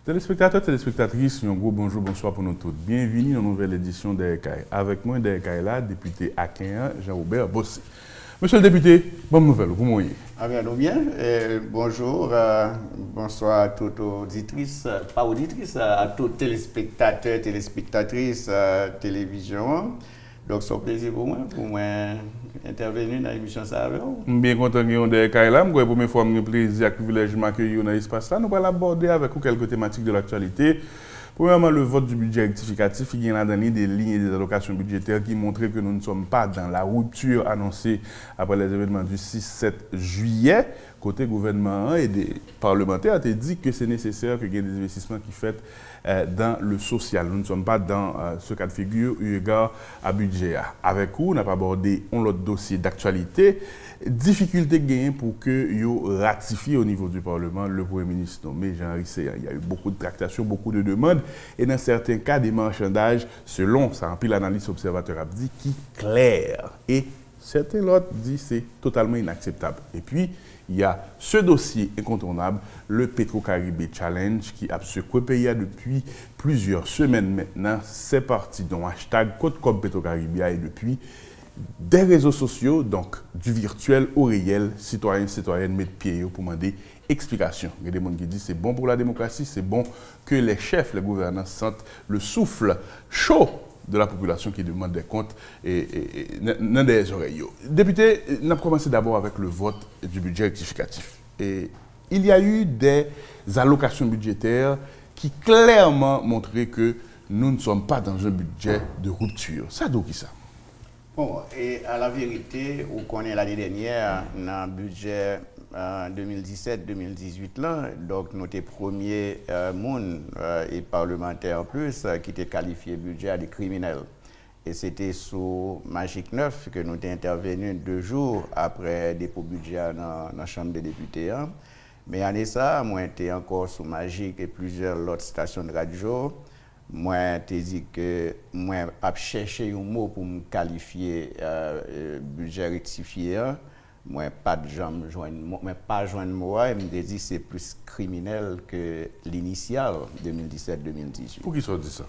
Téléspectateurs, téléspectatrices, un gros bonjour, bonsoir pour nous tous. Bienvenue dans une nouvelle édition d'Erkaï. Avec moi, d'Erkaï là, député Akéen, Jean-Robert Bossé. Monsieur le député, bonne nouvelle, vous m'oyez. Ah bien, bien. Bonjour, bonsoir à toutes auditrices, pas auditrices, à tous téléspectateurs, téléspectatrices, télévision. Donc, c'est un plaisir pour moi intervenir dans l'émission ça avec vous. Bien content que vous êtes là. Pour la première fois, j'ai plaisir et privilège de m'accueillir dans l'espace là. Nous allons aborder avec vous quelques thématiques de l'actualité. Premièrement, le vote du budget rectificatif, il y a des lignes et des allocations budgétaires qui montrent que nous ne sommes pas dans la rupture annoncée après les événements du 6-7 juillet. Côté gouvernement et des parlementaires ont dit que c'est nécessaire qu'il y ait des investissements qui fassent dans le social. Nous ne sommes pas dans ce cas de figure eu égard à budget. Avec vous, on n'a pas abordé un autre dossier d'actualité. Difficulté gagnée pour que vous ratifiez au niveau du Parlement le Premier ministre nommé Jean-Henri Séan. Il y a eu beaucoup de tractations, beaucoup de demandes et dans certains cas des marchandages, selon ça remplit l'analyse observateur a dit, qui clair. Et certains autres disent que c'est totalement inacceptable. Et puis, il y a ce dossier incontournable, le Petro-Caribé Challenge, qui a secoué le pays depuis plusieurs semaines maintenant. C'est parti d'un hashtag Côte-Cop Petro-Caribé et depuis des réseaux sociaux, donc du virtuel au réel, citoyens et citoyennes mettent pied pour demander explication. Il y a des gens qui disent que c'est bon pour la démocratie, c'est bon que les chefs, les gouvernants sentent le souffle chaud de la population qui demande des comptes et dans des oreilles. Député, on a commencé d'abord avec le vote du budget rectificatif. Et il y a eu des allocations budgétaires qui clairement montraient que nous ne sommes pas dans un budget de rupture. Ça d'où qui ça? Bon, et à la vérité, on connaît l'année dernière, dans le budget 2017-2018, là, donc notre premier monde et parlementaire en plus qui était qualifié budget à des criminels. Et c'était sous Magic 9 que nous étions intervenus 2 jours après le dépôt budget dans la Chambre des députés. Hein. Mais année ça, moi j'étais encore sous Magic et plusieurs autres stations de radio. Moi, j'ai dit que moi, j'ai cherché un mot pour me qualifier budget rectifié. Moi, pas de jambes joindre, mais pas joindre moi. Il me dit que c'est plus criminel que l'initial 2017-2018. Pour qui ça dit ça?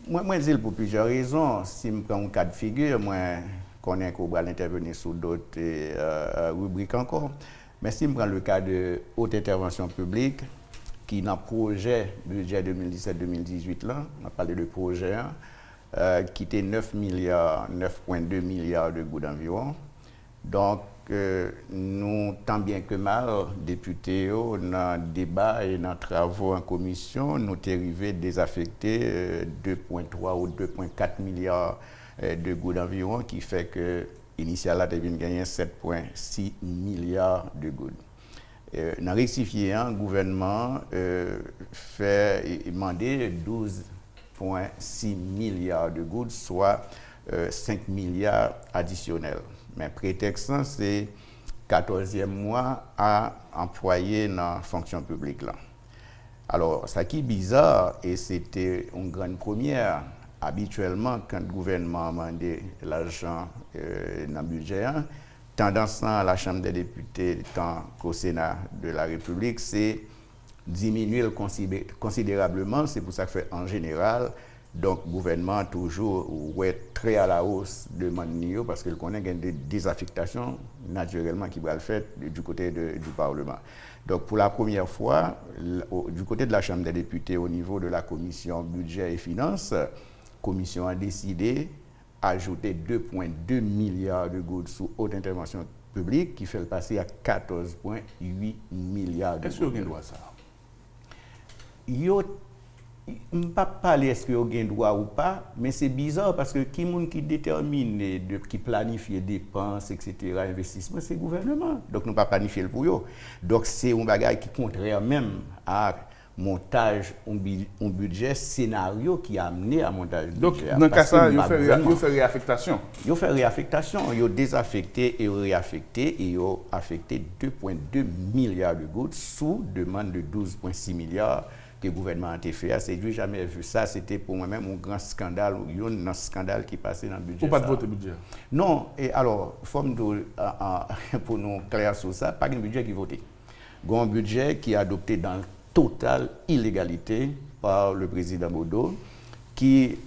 Moi, je dis pour plusieurs raisons. Si je prends un cas de figure, moi, je connais qu'on va intervenir sur d'autres rubriques encore. Mais si je prends le cas de haute intervention publique, qui dans le projet budget 2017-2018, là, on a parlé de projet, qui était 9,2 milliards de gouttes environ. Donc, nous, tant bien que mal, députés, dans le débat et dans les travaux en commission, nous sommes arrivés désaffecter 2,3 ou 2,4 milliards de gouttes environ, qui fait que, initialement, nous avons gagné 7,6 milliards de gouttes. Dans le rectifié, le gouvernement fait demander 12,6 milliards de gouttes, soit 5 milliards additionnels. Mais prétexte, c'est 14e mois à employer dans la fonction publique. Là. Alors, ça qui est bizarre, et c'était une grande première, habituellement, quand le gouvernement a demandé l'argent dans le budget, tendance à la Chambre des députés, tant qu'au Sénat de la République, c'est diminuer considérablement. C'est pour ça que fait en général, donc le gouvernement toujours est très à la hausse de Manio parce qu'il connaît des désaffectations naturellement qui va le faire du côté du Parlement. Donc pour la première fois, du côté de la Chambre des députés, au niveau de la commission budget et finances, la commission a décidé ajouter 2,2 milliards de gouttes sous haute intervention publique qui fait le passer à 14,8 milliards de gouttes. Est-ce que vous avez droit à ça? Je ne peux pas parler est-ce que vous avez droit ou pas, mais c'est bizarre parce que qui détermine, qui planifie les dépenses, etc., investissement, c'est le gouvernement. Donc nous ne pouvons pas planifier le pour eux. Donc c'est un bagage qui est contraire même à montage un budget scénario qui a amené à montage budget. Donc, dans ce cas, ça, il fait réaffectation. Il fait réaffectation. Il a désaffecté et réaffecté et il a affecté 2,2 milliards de gouttes sous demande de 12,6 milliards que le gouvernement a fait. C'est lui jamais vu ça. C'était pour moi-même un grand scandale, un scandale qui passait dans le budget. Ou pas de vote budget? Non. Et alors, pour nous clair sur ça, pas un budget qui voté. Il y a un budget qui est adopté dans le totale illégalité par le président Bodo qui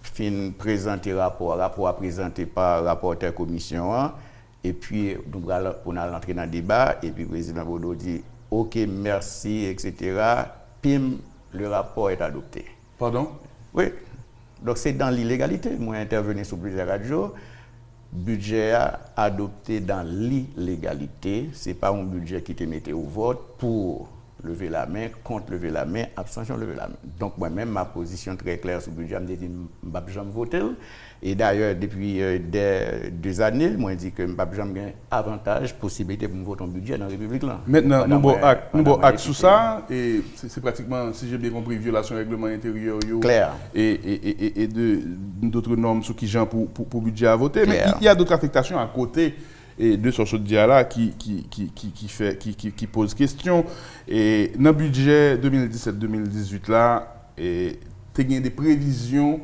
fin présenter rapport a présenté par rapporteur commission et puis nous allons entrer dans le débat et puis le président Bodo dit OK merci etc. Pim le rapport est adopté. Pardon? Oui. Donc c'est dans l'illégalité. Moi intervenu sur plusieurs radios. Budget adopté dans l'illégalité. Ce n'est pas un budget qui te mettait au vote pour lever la main, contre lever la main, abstention lever la main. Donc moi-même, ma position très claire sur le budget, je me dis que je ne vais pas voter. Et d'ailleurs, depuis 2 années, moi je dis que je ne vais pas avoir avantage, possibilité pour me voter un budget dans la République. Là. Maintenant, nous avons acte sur ça, et c'est pratiquement, si j'ai bien compris, violation du règlement intérieur clair. Et d'autres normes sur qui gens pour budget à voter. Mais il y a d'autres affectations à côté. Et de ce dia-là qui pose question. Et dans le budget 2017-2018, là, il y a des prévisions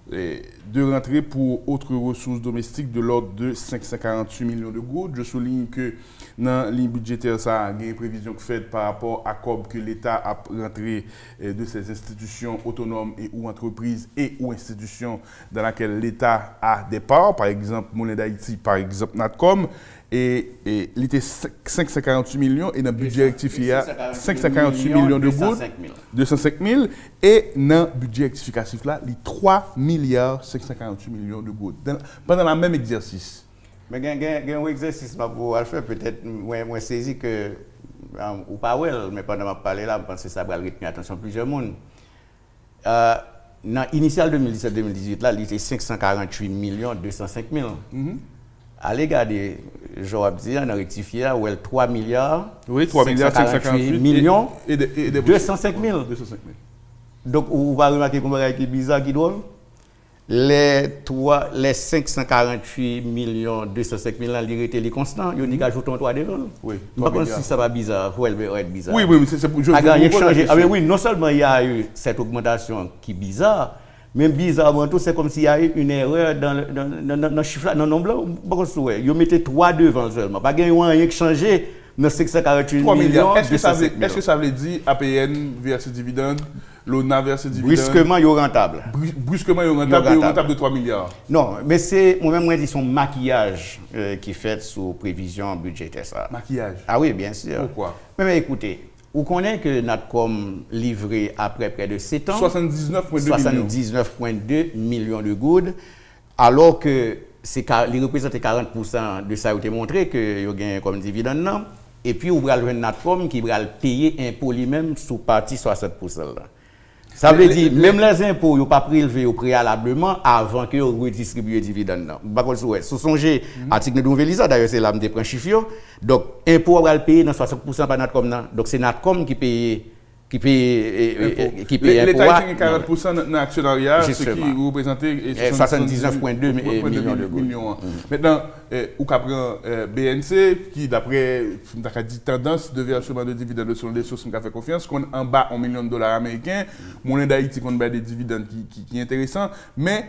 de rentrée pour autres ressources domestiques de l'ordre de 548 millions de gouttes. Je souligne que dans la ligne budgétaire, ça il y a une prévision faite par rapport à COB que l'État a rentré de ces institutions autonomes et ou entreprises et ou institutions dans lesquelles l'État a des parts, par exemple Monnaie d'Haïti, par exemple Natcom. Et il était 548 millions et dans le budget rectifié, 548 millions de gouttes, 205 000. Et dans le budget rectificatif, là, il y a 3 milliards 548 millions de gouttes pendant le même exercice. Mais il y a un exercice pour faire peut-être, moi saisi que, ou pas, mais pendant que je parlais là, je pense que ça va retenir l'attention de plusieurs monde. Dans l'initial 2017-2018, là, il était 548 millions 205 000. Allez regarder, j'aurais dit, on a rectifié, 3 milliards, oui, 3 milliards 548 millions et 205 000. Donc, vous va remarquer comment c'est bizarre qui drôle. Les 548 millions 205 000 là, ils étaient constants. Ils ont dit qu'ajouter un 3 devant. Oui. Par contre, si ça va bizarre, il va être bizarre. Oui, c'est pour oui, non seulement il y a eu cette augmentation qui est bizarre, mais bizarrement tout, c'est comme s'il y a eu une erreur dans le chiffre, dans le nombre. Ils mettaient 3 devant seulement. Pas qu'il y a rien qui changé dans 548 millions. Est-ce que ça veut dire APN versus dividende? L'ONA versus dividende. Brusquement, il est rentable. Brusquement, il est rentable de 3 milliards. Non, mais c'est moi-même, dit son maquillage qui est fait sous prévision budgétaire. Ça. Maquillage? Ah oui, bien sûr. Pourquoi? Mais écoutez, vous connaissez que Natcom livré après près de 7 ans 79,2 millions de gouttes, alors que il représente 40% de ça qui a montré que il y a comme dividende. Et puis, vous avez le Natcom qui va payer impôt lui-même sous partie 60%. Ça veut dire, même les impôts, ils n'ont pas prélevé préalablement avant que vous redistribuez les dividendes. Ce sont les articles de Nouvelisa, d'ailleurs, c'est l'âme des points chiffres. Donc, impôt va le payer dans 60% par Natcom. Donc, c'est Natcom qui paye. L'État a 40% dans l'actionnariat, ce qui représente 79,2 millions de gouttes. Maintenant, ou qu'après BNC, qui d'après tendance de versement de dividendes sur les sources qui a fait confiance, qu'on en bas $1 million américains, monnaie d'Haïti qu'on bat des dividendes qui est intéressant, mais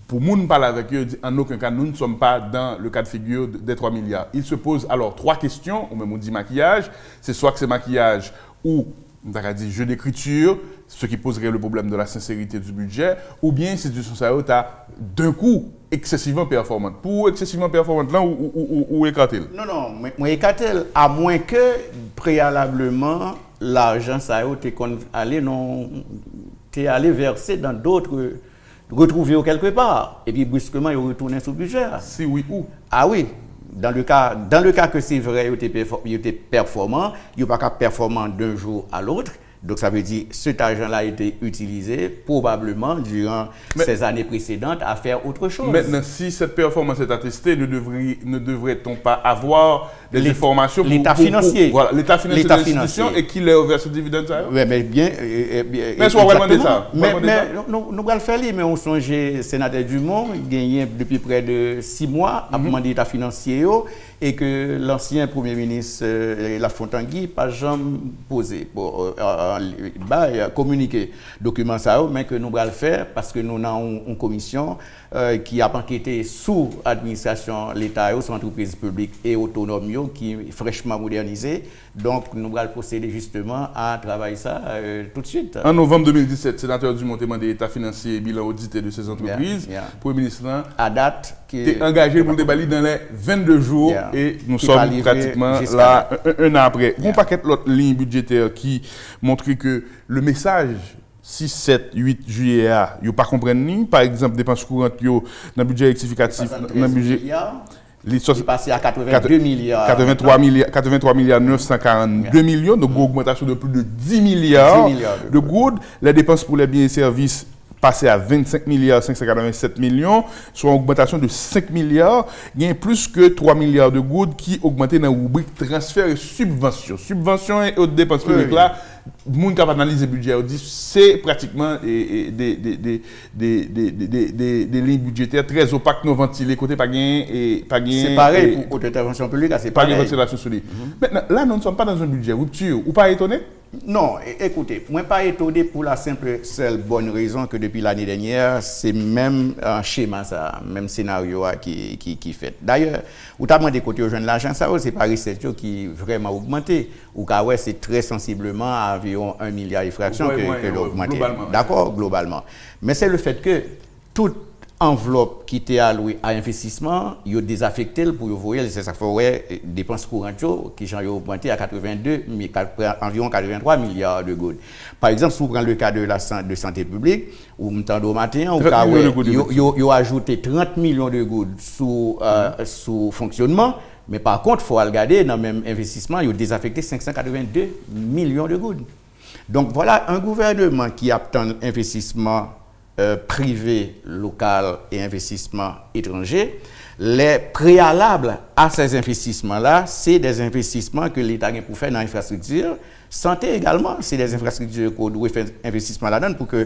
pour nous parler avec eux, en aucun cas, nous ne sommes pas dans le cas de figure des 3 milliards. Il se pose alors 3 questions, ou même on dit maquillage, c'est soit que c'est maquillage ou on a dit jeu d'écriture, ce qui poserait le problème de la sincérité du budget, ou bien l'institution ça d'un coup excessivement performante. Pour excessivement performante là, où écarte-t-il? Non, moi écarte-t-il, à moins que préalablement l'argent ça allé verser dans d'autres, retrouver quelque part, et puis brusquement il retourne sur le budget. Si oui, où? Ah oui. Dans le cas que c'est vrai, il était performant, il n'est pas performant d'un jour à l'autre. Donc ça veut dire que cet argent-là a été utilisé probablement durant ces années précédentes à faire autre chose. Maintenant, si cette performance est attestée, ne devrait-on pas avoir des informations pour l'État financier. Voilà, l'État financier de l'institution et qui leur verse ce dividende? Oui, mais bien. Mais soit vraiment ça. Mais nous allons le faire, mais on songe sénateur Dumont, gagné depuis près de 6 mois, a demandé l'État financier et que l'ancien Premier ministre Lafontaine pas jamais posé pour communiquer document ça, mais que nous allons le faire parce que nous avons une commission qui a enquêté sous l'administration l'État, sous entreprises publiques et autonomes qui est fraîchement modernisée. Donc, nous allons procéder justement à travailler ça tout de suite. En novembre 2017, sénateur Dumont a demandé l'état financier et bilan audité de ces entreprises. Premier ministre à date qui est engagé pour le déballer dans les 22 jours et nous sommes pratiquement là un an après. On paquet l'autre ligne budgétaire qui montre que le message 6, 7, 8 juillet, vous ne pas comprendre. Par exemple, dépenses courantes dans le budget rectificatif, dans le budget. Il est passé à 82 milliards. 83 milliards 942 millions, donc une augmentation de plus de 10 milliards de gouttes. Les dépenses pour les biens et services passées à 25 milliards 587 millions, soit une augmentation de 5 milliards. Il y a plus que 3 milliards de gouttes qui augmentent dans la rubrique transfert et subvention. Subvention et autres dépenses publiques là. Le monde qui a analysé le budget, c'est pratiquement des lignes budgétaires très opaques, non ventilées, côté pas gain et pas gain. C'est pareil pour l'intervention publique, c'est pareil. Pas ventilation solide. Maintenant, là, nous ne sommes pas dans un budget rupture. Ou pas étonné? Non, écoutez, moi pas étonné pour la simple, seule bonne raison que depuis l'année dernière, c'est même un schéma, ça, même scénario qui fait. D'ailleurs, vous avez demandé côté aux jeunes l'argent, ça c'est pas recette qui vraiment augmenté. Ou ouais, c'est très sensiblement à environ 1 milliard de fractions que l'augmenté. D'accord, globalement. Mais c'est le fait que toute enveloppe qui était allouée à investissement, il a désaffecté pour vous voyez, ça ferait dépenses courantes qui ont augmenté à environ 83 milliards de gouttes. Par exemple, si vous prenez le cas de la santé publique, ou au matin, il a ajouté 30 millions de gouttes sous fonctionnement. Mais par contre, il faut regarder dans le même investissement, il a désaffecté 582 millions de gouttes. Donc voilà un gouvernement qui a un investissement privé, local et investissement étranger. Les préalables à ces investissements-là, c'est des investissements que l'État a pour faire dans l'infrastructure. Santé également, c'est des infrastructures qu'on doit faire investissement là-dedans pour que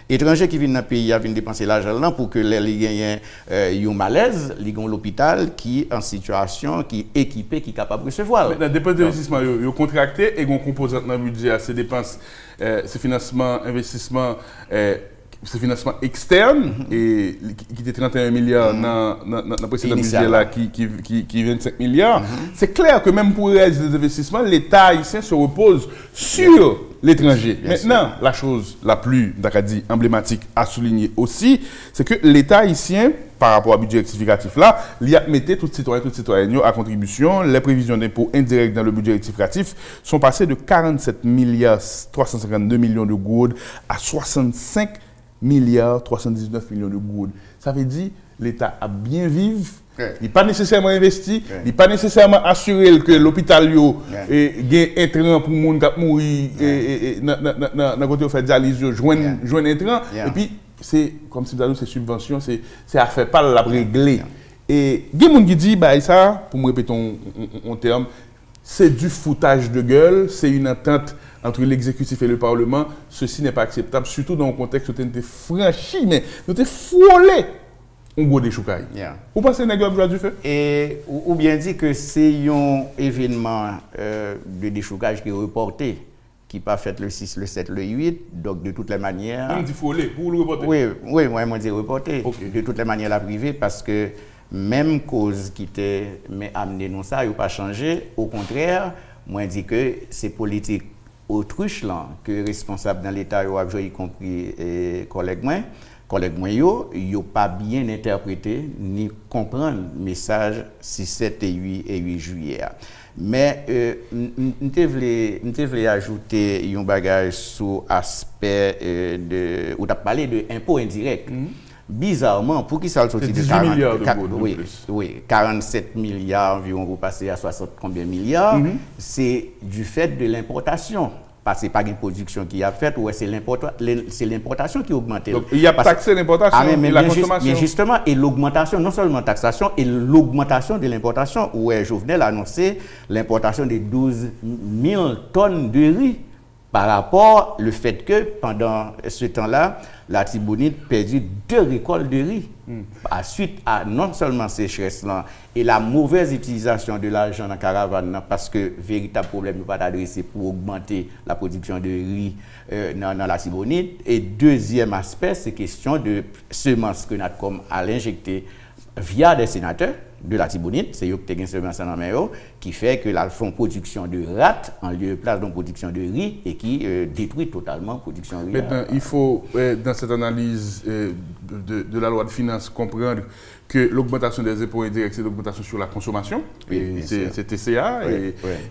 les étrangers qui viennent dans le pays viennent dépenser l'argent là pour que les gagnants aient un malaise, les l'hôpital qui est en situation, qui est équipé, qui est capable de recevoir. Maintenant, les dépenses d'investissement, ils sont contractés et ils ont composante dans le budget, ces dépenses, ces financements, investissements. Ce financement externe et qui était 31 milliards dans le précédent budget là qui est 25 milliards. C'est clair que même pour réaliser des investissements, l'État haïtien se repose sur l'étranger. Maintenant, la chose la plus emblématique à souligner aussi, c'est que l'État haïtien, par rapport au budget rectificatif là, il a mis tout citoyen à contribution. Les prévisions d'impôts indirects dans le budget rectificatif sont passées de 47 milliards 352 millions de gouttes à 65 milliards 319 millions de gouttes. Ça veut dire l'État a bien vivre, il n'est pas nécessairement investi, il n'est pas nécessairement assuré que l'hôpital ait un train pour les gens qui mourent dans côté fait dialyse, joindre un train. Et puis, c'est comme si vous avez ces subventions, c'est à faire pas la régler. Et il y a des gens qui disent, bah, ça, pour me répéter en terme, c'est du foutage de gueule, c'est une entente entre l'exécutif et le Parlement. Ceci n'est pas acceptable, surtout dans un contexte où nous avons franchi, mais nous avons frôlé un gros déchoucaille. Vous pensez que nous avons du feu? Ou bien dit que c'est un événement de déchoucage qui est reporté, qui n'est pas fait le 6, le 7, le 8, donc de toutes les manières... On dit frôler, pour le reporter? Oui, moi je dis reporter, de toutes les manières la privée, parce que même cause qui t'a amené nous ça, il n'a pas changé. Au contraire, moi je dis que c'est politique autruche là que responsable dans l'État y compris collègues moi yo pas bien interprété ni comprendre le message 6, 7 et 8 juillet. Mais nous voulons ajouter un bagage sur l'aspect de où tu as parlé de impôts indirects. Bizarrement, pour qui ça le sorti de 40 milliards de oui, 47 milliards environ, vous passez à 60 combien milliards, c'est du fait de l'importation. Parce que ce n'est pas une production qui a fait, c'est l'importation qui a augmenté. Donc, il y a taxé l'importation et la consommation. Mais justement, et l'augmentation, non seulement taxation, et l'augmentation de l'importation, où Jovenel a annoncé l'importation de 12 000 tonnes de riz. Par rapport au fait que pendant ce temps-là, la Tibonite perdu 2 récoltes de riz. Suite à non seulement sécheresse et la mauvaise utilisation de l'argent dans la caravane, parce que véritable problème n'est pas adressé pour augmenter la production de riz dans la Tibonite. Et deuxième aspect, c'est question de semences que NATCOM a injectées via des sénateurs. de la Tibonite, c'est eux qui ont semence dans la qui fait que là, ils font production de rats en lieu de place de production de riz et qui détruit totalement la production de riz. Maintenant, il faut, dans cette analyse de la loi de finances, comprendre que l'augmentation des impôts indirects, c'est l'augmentation sur la consommation. Oui, c'est TCA,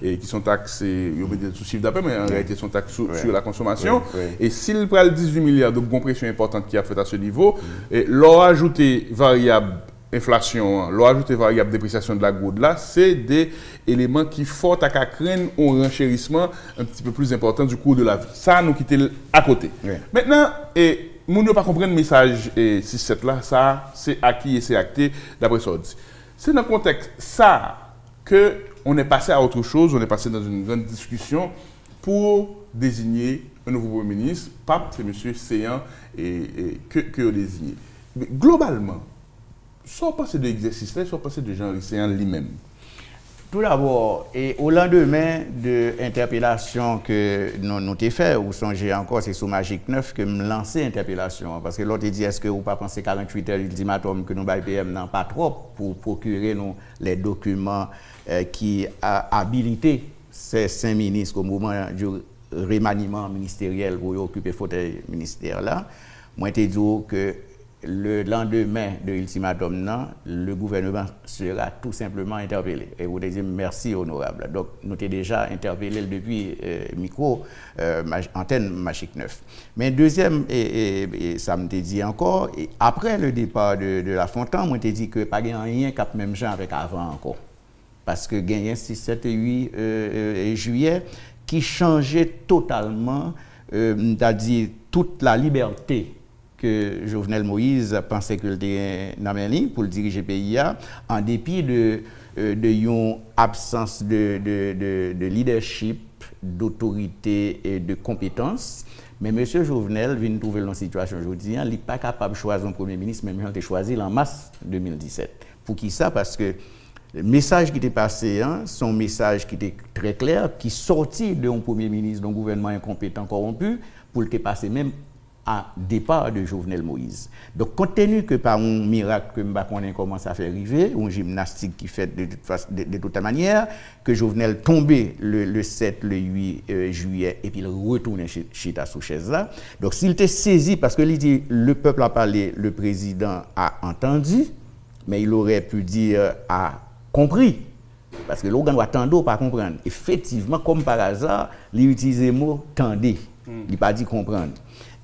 et qui sont taxés, ils ont des chiffres d'appel, mais en réalité, sont taxés sur la consommation. Et s'il prend 18 milliards de compression importante qui a fait à ce niveau, leur ajouter variable inflation, leur ajouter variable dépréciation de la goutte là, c'est des éléments qui font à craindre un renchérissement un petit peu plus important du coût de la vie. Ça, nous quitter à côté. Maintenant, nous ne pas comprendre le message 6-7 là, ça, c'est acquis et c'est acté d'après ça. C'est dans le contexte ça que on est passé à autre chose, on est passé dans une grande discussion pour désigner un nouveau Premier ministre. Pape, c'est M. Séan que désigné. Mais globalement, soit passer de l'exercice-là, soit passer de Jean Séan lui-même. Tout d'abord, et au lendemain de l'interpellation que nous avons fait, ou songez encore, c'est sous Magic 9 que me lancé l'interpellation. Parce que l'autre dit, est-ce que vous pas pensé 48 heures d'ultimatum que nous PM n'en pas trop pour procurer nous les documents qui habilité ces 5 ministres au moment du remaniement ministériel pour occuper fauteuil ministère là. Moi, je dit que le lendemain de l'ultimatum, le gouvernement sera tout simplement interpellé. Et vous dites merci honorable. Donc, nous avons déjà interpellé depuis micro, antenne Magic 9. Mais deuxième, et ça me dit encore, et après le départ de La Fontaine, moi je dit que pas rien cap même genre avec avant encore. Parce que gagné 6, 7 et 8 juillet qui changeait totalement, c'est-à-dire toute la liberté que Jovenel Moïse pensait qu'il était dans la ligne pour le diriger le pays, en dépit de une absence de leadership, d'autorité et de compétence. Mais M. Jovenel vient de trouver dans situation aujourd'hui, il n'est pas capable de choisir un Premier ministre, même il a choisi en mars 2017. Pour qui ça? Parce que le message qui était passé, son message qui était très clair, qui sortit d'un Premier ministre, d'un gouvernement incompétent, corrompu, pour le passé même à départ de Jovenel Moïse. Donc, compte tenu que par un miracle que Mbakonnen commence à faire arriver, une gymnastique qui fait de toute manière, que Jovenel tombait le 7, le 8 juillet, et puis il retourne chita sous chaise là. Donc, s'il était saisi, parce que il dit, le peuple a parlé, le président a entendu, mais il aurait pu dire, a compris. Parce que l'organe doit tendre pas comprendre. Effectivement, comme par hasard, il utilise le mot tendez. Il n'a pas dit comprendre.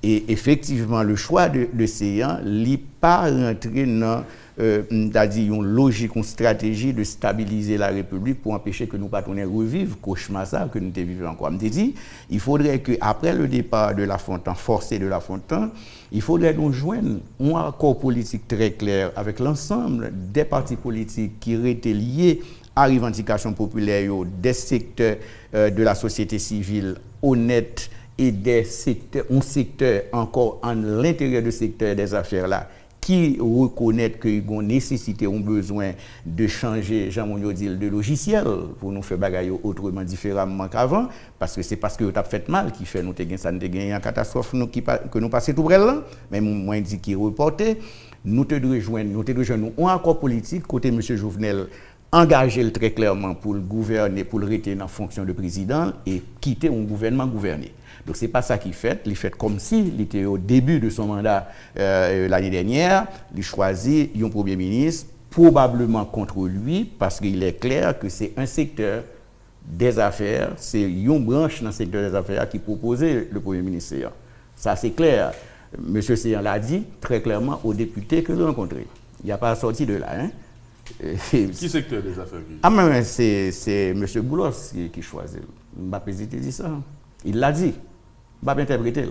Et effectivement, le choix de Séan n'est pas rentré dans une logique, une stratégie de stabiliser la République pour empêcher que nous ne revivions le cauchemar que nous vivons encore. Je me dis, il faudrait qu'après le départ de La Fontaine, forcé de La Fontaine, il faudrait nous joindre un accord politique très clair avec l'ensemble des partis politiques qui étaient liés à la revendication populaire des secteurs de la société civile honnêtes et des secteurs, un secteur encore en l'intérieur du secteur des affaires là, qui reconnaissent qu'il y a une nécessité, un besoin de changer, Jean-Monio dit, de logiciel pour nous faire bagailler autrement, différemment qu'avant, parce que c'est parce que vous avez fait mal qui fait nous gagner une catastrophe que nous passons tout près là, mais moi je dis qui est reporté, nous te rejoignons un accord politique côté M. Jovenel, engager très clairement pour le gouverner, pour le rester en fonction de président et quitter un gouvernement gouverné. Donc, ce n'est pas ça qu'il fait. Il fait comme s'il était au début de son mandat l'année dernière. Il choisit un Premier ministre, probablement contre lui, parce qu'il est clair que c'est un secteur des affaires, c'est une branche dans le secteur des affaires qui proposait le Premier ministre. Ça, c'est clair. M. Séan l'a dit très clairement aux députés que l'on rencontré. Il n'y a pas sorti de là. Hein. Qui secteur des affaires? Ah, mais c'est M. Boulos qui choisit. Mbappé dit ça. Il l'a dit. Je ne vais pas interpréter.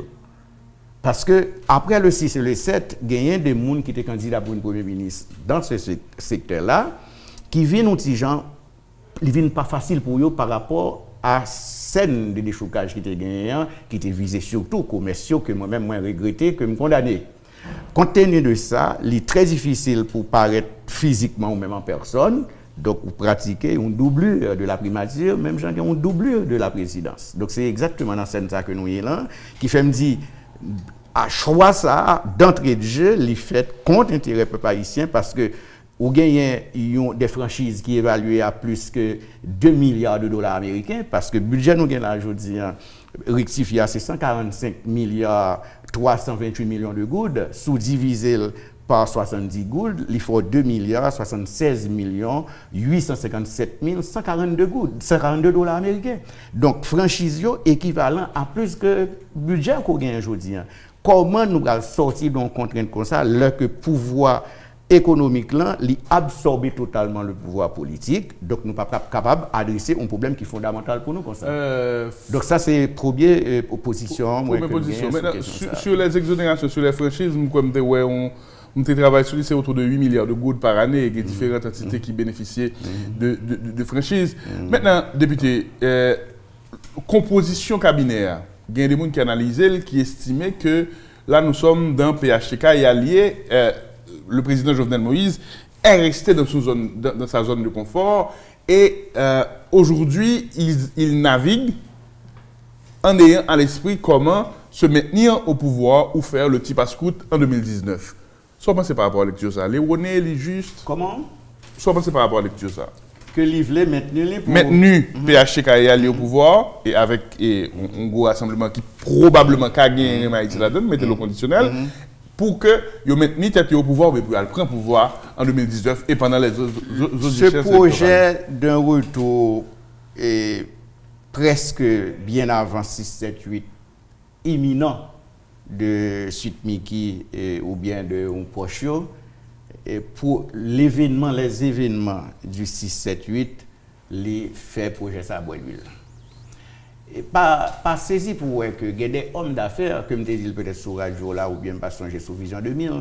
Parce que après le 6 et le 7, il y a des gens qui étaient candidats pour un Premier ministre dans ce secteur-là, qui viennent aux gens, ils ne viennent pas facile pour eux par rapport à scène de déchocage qui était gagné, qui était visé surtout commerciaux, que moi-même moi regretté, que me condamné. Compte tenu de ça, il est très difficile pour paraître physiquement ou même en personne. Donc, vous pratiquez une doublure de la primature, même j'en dis une doublure de la présidence. Donc, c'est exactement dans ce sens que nous y là, qui fait me dire, à choix ça, d'entrée de jeu, les fait contre l'intérêt peuple haïtien, parce que ou gagnez des franchises qui évaluées à plus que 2 milliards de dollars américains, parce que le budget nous gagne là aujourd'hui, rectifié à 145 milliards 328 millions de goudes, sous-divisé par 70 goudes, il faut 2 milliards 76 millions 857 142 goudes, 142 dollars américains. Donc, franchise équivalent à plus que budget qu'on gagne aujourd'hui. Comment nous allons sortir d'une contrainte comme ça, alors que le pouvoir économique là, il absorbe totalement le pouvoir politique, donc nous ne sommes pas capables d'adresser un problème qui est fondamental pour nous comme ça. Donc ça c'est première position. Maintenant, sur les exonérations, sur les franchises, on travaille sur c'est autour de 8 milliards de gouttes par année, et différentes entités qui bénéficient de franchises. Maintenant, député, composition cabinet, il y a des gens qui analysent, qui estiment que là nous sommes dans PHTK et allié. Le président Jovenel Moïse est resté dans sa zone de confort et aujourd'hui, il navigue en ayant à l'esprit comment se maintenir au pouvoir ou faire le petit passe-croûte en 2019. Soit pensé par rapport à la lecture ça. Léoné, il est juste. Comment? Soit pensé par rapport à la lecture ça. Que l'Ivlé maintenu PHTK est allé au pouvoir et avec un gros rassemblement qui probablement a gagné Haïti là-dedans, mettez le conditionnel. Pour que vous mainteniez tête au pouvoir, mais pour prendre pouvoir en 2019 et pendant les autres Ce projet d'un retour est presque bien avant 6-7-8 imminent de Suite Miki ou bien de Unpochio. Et pour les événements du 6-7-8, les faits projet ça à Bois-d'Huile. Et pas saisi pour que il y a des hommes d'affaires, comme je dit peut-être sur Radio là ou bien pas songer sur Vision 2000,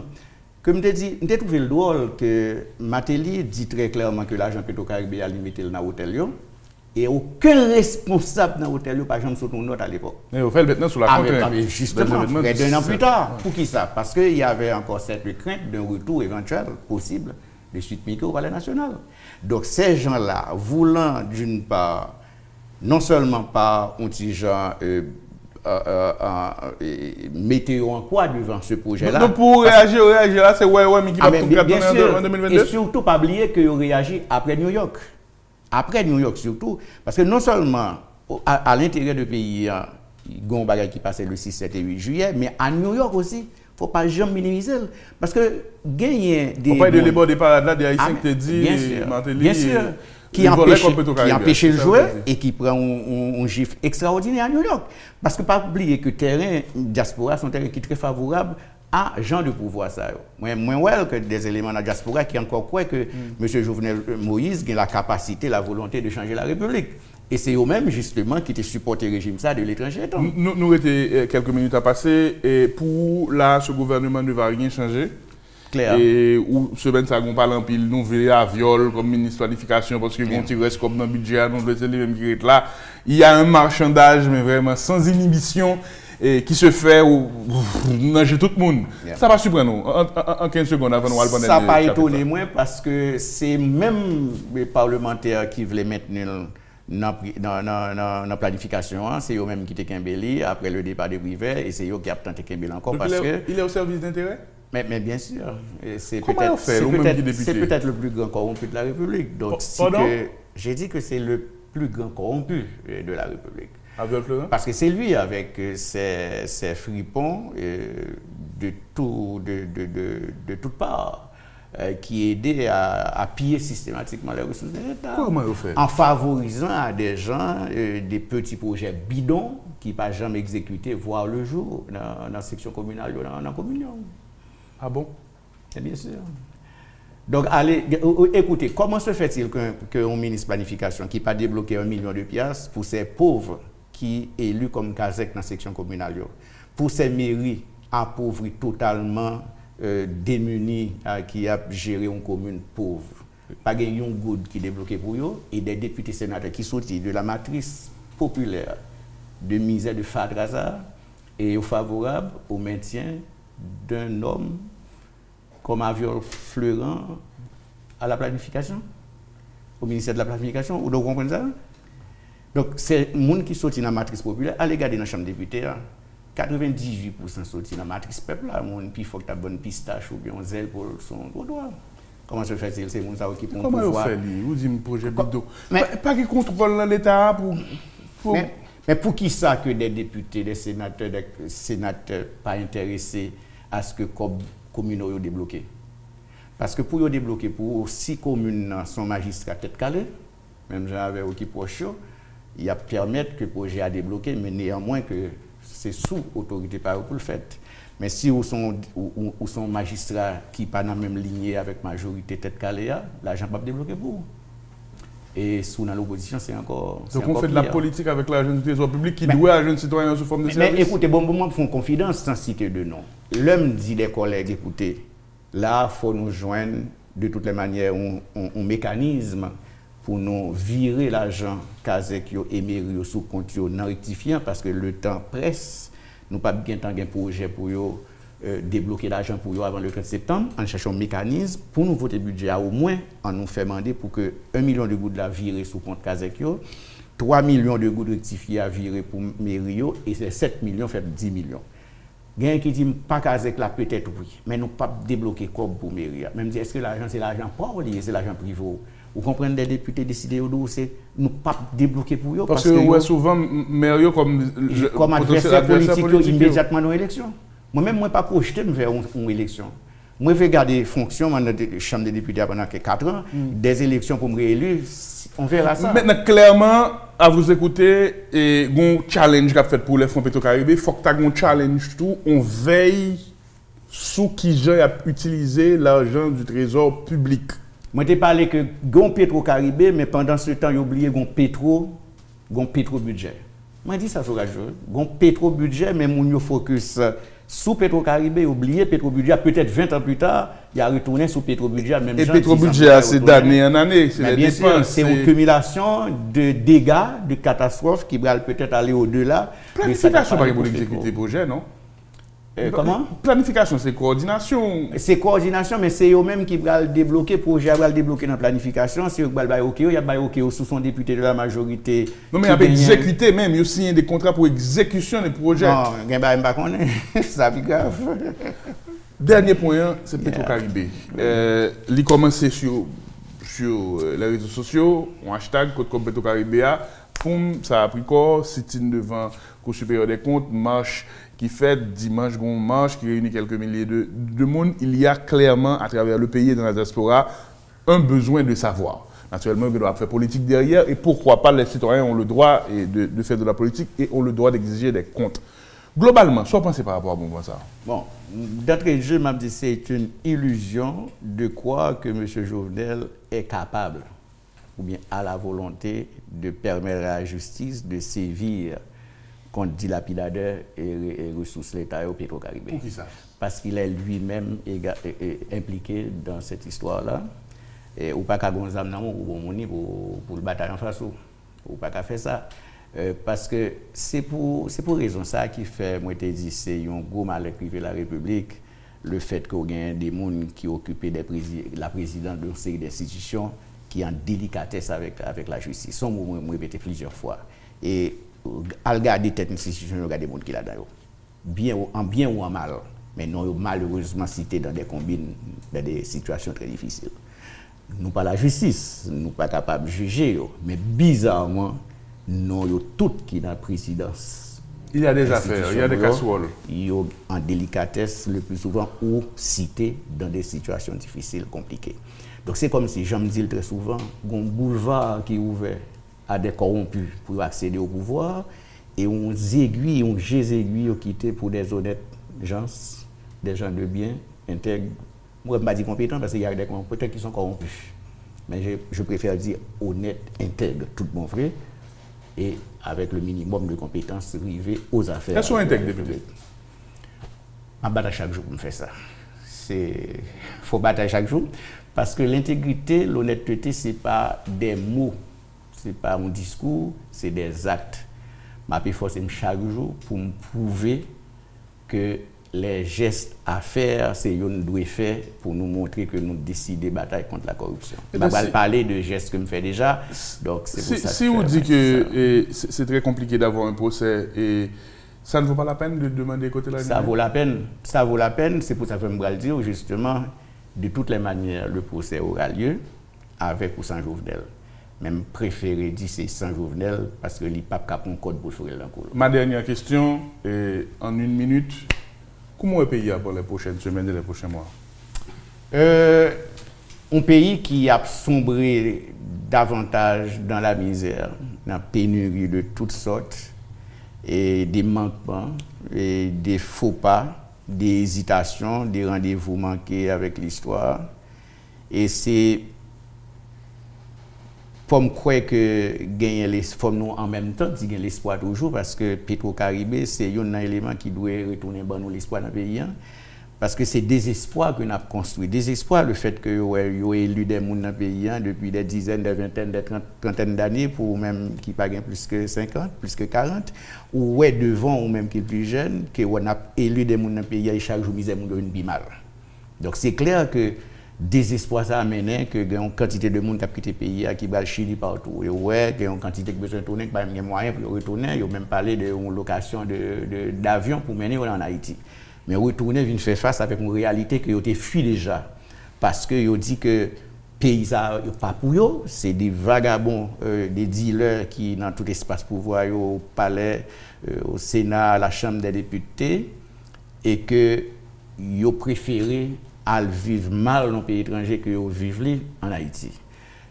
comme je dit, j'ai trouvé le drôle que Matéli dit très clairement que l'agent Petro-Caribé a limité dans l'hôtel et aucun responsable dans l'hôtel n'a jamais sauté une note à l'époque. Mais vous faites maintenant sur la contrainte. Justement, près d'un an plus tard. Pour qui ça? Parce qu'il y avait encore cette crainte d'un retour éventuel possible de Suite Miki au Palais national. Donc ces gens-là, voulant d'une part non seulement par un petit genre météo en quoi devant ce projet-là. Donc pour réagir là, c'est mais qui va en 2022. Et surtout, pas oublier que réagit après New York. Après New York surtout, parce que non seulement à l'intérieur du pays, il y a un bagage qui passait le 6, 7 et 8 juillet, mais à New York aussi, il ne faut pas jamais minimiser. Parce que gagner des... On parle de l'ébord des parades là, des Haïtiens qui te dit, bien sûr. Qui empêche le joueur et qui prend un gifle extraordinaire à New York. Parce que pas oublier que le terrain diaspora sont terrain qui est très favorable à gens de pouvoir ça. Moins well que des éléments de la diaspora qui encore croient que M. Jovenel Moïse a la capacité, la volonté de changer la République. Et c'est eux-mêmes justement qui étaient supportés le régime ça de l'étranger. Nous étions quelques minutes à passer et pour là, ce gouvernement ne va rien changer. Claire. Et où semaine ça on parle en pile nous à viol comme ministre de planification parce que on reste comme dans le budget nous les même qui est là il y a un marchandage mais vraiment sans inhibition et qui se fait où nager tout le monde. Ça va surprendre nous en 15 secondes avant nous aller ça pas étonné moi parce que c'est même les parlementaires qui voulaient maintenir dans la planification, c'est eux-mêmes qui étaient Kimbeli après le départ de Brivet et c'est eux qui ont tenté Kimbeli encore. Donc parce que il est au service d'intérêt. Mais bien sûr, c'est peut-être le plus grand corrompu de la République. Donc, j'ai dit que c'est le plus grand corrompu de la République. Parce que c'est lui avec ses fripons de toutes parts qui aidait à piller systématiquement les ressources de l'État. Comment il fait? En favorisant à des gens des petits projets bidons qui ne peuvent jamais exécuter, voire le jour dans la section communale ou dans la communion. Ah bon? Bien sûr. Donc, allez, écoutez, comment se fait-il qu'un ministre de planification qui n'a pas débloqué 1 million de piastres pour ces pauvres qui est élu comme Kazek dans la section communale, pour ces mairies appauvries totalement démunies qui a géré une commune pauvre, pas de good qui est débloqué pour eux, et des députés sénateurs qui sortent de la matrice populaire de misère de Fadraza et favorable au maintien d'un homme comme Aviol Fleurant à la planification, au ministère de la planification, vous comprenez ça? Donc, c'est les gens qui sortent dans la matrice populaire, allez regarder dans la chambre des députés, 98% sortent dans la matrice peuple, les gens qui font une bonne pistache ou bien un zèle pour son droit. Comment se fait-il? C'est mon ça qui prend Comment pouvoir. vous faites? Vous dites projet Bidot. Pas qui contrôle l'État pour... Mais pour qui ça que des députés, des sénateurs pas intéressés à ce que les communes soient débloquées? Parce que pour les débloquer, pour 6 communes sont magistrats tête calée, même j'avais qui proche, il y a permettre que le projet a débloqué, mais néanmoins que c'est sous autorité par pour le fait. Mais si vous sont magistrats qui pas dans la même lignée avec majorité tête calée, l'argent pas débloqué pour vous. Et sous dans l'opposition, c'est encore. Donc on fait de la politique avec l'argent du trésor public qui doit à un jeune citoyen sous forme de service. Mais écoutez, bon, moi, font confiance sans citer de nom. L'homme dit des collègues, écoutez, là, il faut nous joindre de toutes les manières un mécanisme pour nous virer l'argent qu'avec et mairie sous compte non rectifiant parce que le temps presse. Nous pas bien temps un projet pour débloquer l'argent pour avant le 30 septembre, en cherchant un mécanisme pour nous voter budget au moins en nous fait demander pour que 1 million de gouttes la virer sous compte Kazekyo, 3 millions de gouttes rectifiés à virer pour Mério et c'est 7 millions fait 10 millions. Gain qui dit pas Kazek là peut-être oui, mais nous pas débloquer comme pour Mério. Même si est-ce que l'argent c'est l'argent pas lié, c'est l'argent privé. Vous comprenez des députés décider de c'est nous pas débloquer pour eux parce que ouais, souvent Mério comme adversaire politique immédiatement dans l'élection. Moi-même, je ne pas projeté vers une élection. Moi, je vais garder fonction dans la Chambre des députés pendant 4 ans, des élections pour me réélire, on verra ça. Maintenant, clairement, à vous écouter, et un challenge qu'a fait pour les fonds Petro-Caribé, il faut que tu aies un challenge tout, on veille sous qui j'ai utilisé l'argent du trésor public. Moi, je parlé que gon Petro-Caribé, mais pendant ce temps, j'ai oublié gon Petro-budget. Moi, je dis ça sur la chose. Gon Petro-budget, mais mon focus sous Petro-Caribé, oublié Petro-budget, peut-être 20 ans plus tard, il a retourné sous Petro-budget. Et Petro-budget, c'est d'année en année, c'est les dépenses. C'est une cumulation de dégâts, de catastrophes qui va peut-être aller au-delà. Planification par pour exécuter le projet, non? Comment? Planification, c'est coordination. C'est coordination, mais c'est eux-mêmes qui vont débloquer le projet, va le débloquer dans la planification. Si vous avez OK, il y a OK sous son député de la majorité. Non, mais il y a exécuté même, il y a signé des contrats pour exécution des projets. Non, il y a pas ça c'est grave. Dernier point, c'est Petro-Caribé. Il a commencé sur les réseaux sociaux, un hashtag contre Petro-Caribé. Ça a pris corps, sit-in devant le Cour supérieure des comptes, marche qui fait dimanche, marche qui réunit quelques milliers de monde. Il y a clairement, à travers le pays et dans la diaspora, un besoin de savoir. Naturellement, il doit faire politique derrière et pourquoi pas les citoyens ont le droit de faire de la politique et ont le droit d'exiger des comptes. Globalement, soit pensez par rapport à bon ça. Bon, d'entrée de jeu, m'a dit c'est une illusion de croire que M. Jovenel est capable ou bien a la volonté de permettre à la justice de sévir contre dilapidateur et ressources l'État au Petro-Caribé. Pour qui ça? Parce qu'il est lui-même impliqué dans cette histoire-là. Ou pas qu'à Gonzam pour le bataille en face, ou pas qu'à faire ça. Parce que c'est pour raison ça qui fait, moi je dit, c'est un gros malheur privé de la République, le fait qu'il y ait des gens qui occupent la présidence de série d'institutions qui est en délicatesse avec la justice. Ça, moi, je répété plusieurs fois. Et à regarder cette institution, regarder les gens qui sont là-dedans. En bien ou en mal. Mais non, malheureusement cité dans des combines, dans des situations très difficiles. Nous pas la justice, nous pas capables de juger. Mais bizarrement, nous toutes qui dans la présidence. Il y a des affaires, il y a des casseroles. Ils sont en délicatesse le plus souvent ou cités dans des situations difficiles, compliquées. Donc c'est comme si, j'en me dis très souvent, un boulevard qui est ouvert à des corrompus pour accéder au pouvoir et on aiguilles, on jette aiguilles quitté pour des honnêtes gens, des gens de bien, intègres. Moi, je ne vais pas dire compétents parce qu'il y a des compétents qui sont corrompus. Mais je préfère dire honnêtes, intègres, tout mon frère, et avec le minimum de compétences arriver aux affaires. Quels sont intègres, député? Je bataille chaque jour pour me faire ça. Il faut batailler chaque jour parce que l'intégrité, l'honnêteté, ce n'est pas des mots. Ce n'est pas un discours, c'est des actes. Je force chaque jour pour me prouver que les gestes à faire, c'est ce que nous devons faire pour nous montrer que nous décidons de bataille contre la corruption. Je vais parler de gestes que je fais déjà. Donc c'est pour ça si vous dites que c'est très compliqué d'avoir un procès, et ça ne vaut pas la peine de demander côté là? Ça vaut la peine. Ça vaut la peine. C'est pour ça que je vais dire justement, de toutes les manières, le procès aura lieu avec ou sans Jovenel. Même préféré dire c'est sans Jovenel parce que l'IPAP a un code pour faire l'encours. Ma dernière question, en 1 minute, comment est le pays pour les prochaines semaines et les prochains mois? Un pays qui a sombré davantage dans la misère, dans la pénurie de toutes sortes, et des manquements, et des faux pas, des hésitations, des rendez-vous manqués avec l'histoire. Et c'est comme quoi que gagner les formes nous en même temps, gagner l'espoir toujours, parce que Petro-Caribé, c'est un élément qui doit retourner dans nous l'espoir dans le pays. Parce que c'est désespoir que nous avons construit. Désespoir, le fait que nous avons élu des gens dans le pays depuis des dizaines, des vingtaines, des trentaines d'années, pour même qui ne pas plus que 50, plus que 40, ou ouais devant, ou même qui est plus jeune, que nous avons élu des gens dans le pays et chaque jour, nous avons une mal. Donc c'est clair que désespoir ça a amené que une quantité de monde qui a quitté le pays qui va le Chili partout. Et ouais, qu'il y a une quantité de besoin de retourner, qui n'a pas de moyens pour retourner. Ils ont même parlé d'une location d'avion pour mener en Haïti. Mais retourner vient faire face avec une réalité que vous avez fui déjà. Parce que vous dit que le pays n'est pas pour eux, c'est des vagabonds, des dealers qui, dans tout espace pouvoir, au palais, au Sénat, à la Chambre des députés, et que vous préférez vivre mal dans le pays étranger que vous vivez en Haïti.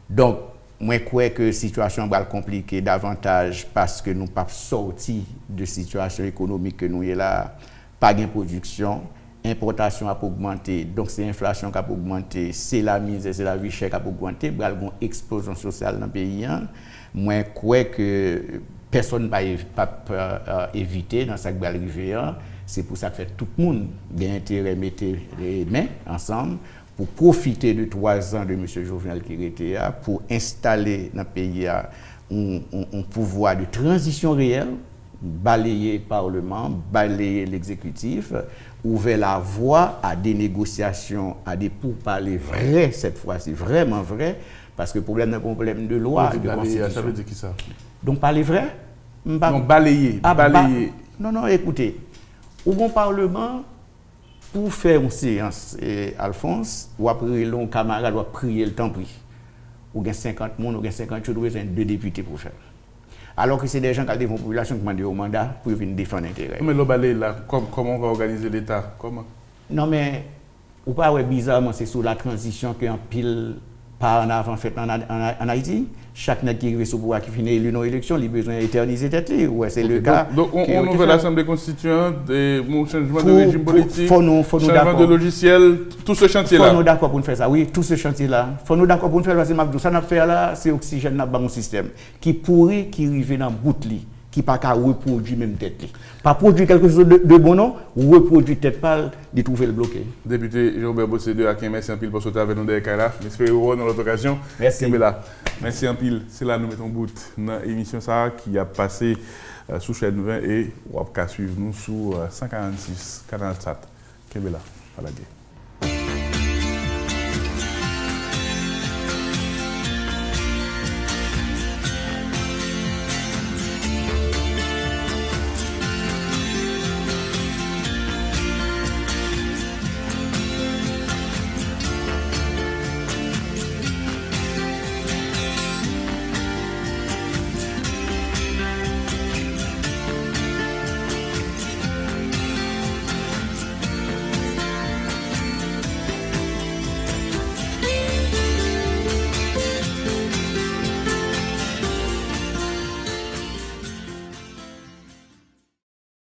Donc, moi, je crois que la situation va compliquer davantage parce que nous ne sommes pas sortis de la situation économique que nous sommes là. Pas de production, importation a augmenté, donc c'est l'inflation qui a augmenté, c'est la misère, c'est la vie chère qui a augmenté, il y a une explosion sociale dans le pays. Moi, je crois que personne ne va éviter dans ce qui va arriver. C'est pour ça que tout le monde a intérêt à mettre les mains ensemble pour profiter de 3 ans de M. Jovenel qui était là, pour installer dans le pays un pouvoir de transition réelle, balayer le Parlement, balayer l'exécutif, ouvrir la voie à des négociations, à des pourparlers vrais cette fois-ci, vraiment vrais, parce que le problème n'est pas un problème de loi, de constitution. Ça veut dire qui ça? Donc parler vrai? Non, balayer. Balayer. Non, écoutez, au bon Parlement, pour faire une séance, Alphonse, ou après l'on camarade doit prier le temps pris. Ou 50 personnes, ou 50 choses, vous avez 2 députés pour faire. Alors que c'est des gens qui ont des populations qui demandent au mandat pour venir défendre l'intérêt. Mais le balai là, comment on va organiser l'État? Comment? Non, mais, ou pas, ouais, bizarrement, c'est sous la transition qu'un pile par en avant fait en Haïti. Chaque net qui arrive sur le pouvoir qui finit élu dans l'élection, il a besoin d'éterniser tête. Ouais, c'est le cas. Donc, on ouvre l'Assemblée constituante, un changement de régime politique, changement de logiciel, tout ce chantier-là. Il faut nous d'accord pour nous faire ça, oui, tout ce chantier-là. Il faut nous d'accord pour nous faire parce que ça n'a fait là, c'est oxygène dans le système qui pourrit, qui arrive dans le bout de lit, qui n'a pas qu'à reproduire même tête. Pas produire quelque chose de bon, non, reproduire tête pâle, de trouver le bloqué. Député Robert Bossédé, à qui merci en pile pour sauter avec nous derrière là. J'espère dans l'autre occasion. Merci. Merci en pile. C'est là que nous mettons bout dans l'émission ça qui a passé sous chaîne 20 et on va suivre nous sous 146 47. Kembela, à la guerre.